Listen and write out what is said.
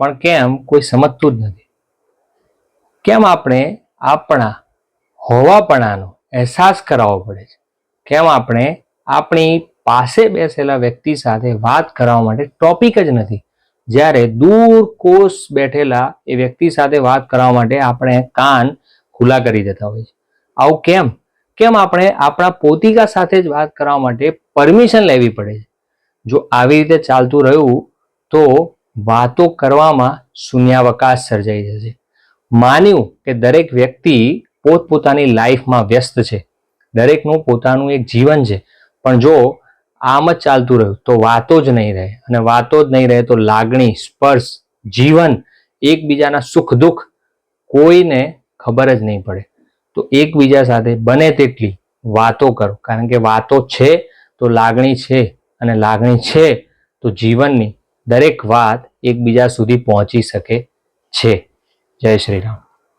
પણ કેમ કોઈ સમજતું જ નથી? કેમ આપણે આપણા હોવાપણાનો અહેસાસ કરાવવો પડે છે? કેમ આપણે આપણી પાસે બેસેલા વ્યક્તિ સાથે વાત કરવા માટે ટોપિક જ નથી, જ્યારે દૂર કોષ બેઠેલા એ વ્યક્તિ સાથે વાત કરવા માટે આપણે કાન ખુલ્લા કરી દેતા હોય છે? આવું કેમ? કેમ આપણે આપણા પોતિકા સાથે જ વાત કરવા માટે પરમિશન લેવી પડે છે? જો આવી રીતે ચાલતું રહ્યું તો વાતો કરવામાં શૂન્યાવકાશ સર્જાઈ જશે. માન્યું કે દરેક વ્યક્તિ પોતપોતાની લાઈફમાં વ્યસ્ત છે, દરેકનું પોતાનું એક જીવન છે, પણ જો આમ જ ચાલતું રહ્યું તો વાતો જ નહીં રહે, અને વાતો જ નહીં રહે તો લાગણી, સ્પર્શ, જીવન, એકબીજાના સુખ દુઃખ કોઈને ખબર જ નહીં પડે. તો એકબીજા સાથે બને તેટલી વાતો કરો, કારણ કે વાતો છે તો લાગણી છે, અને લાગણી છે તો જીવનની દરેક વાત એકબીજા સુધી પહોંચી શકે છે. જય શ્રી રામ.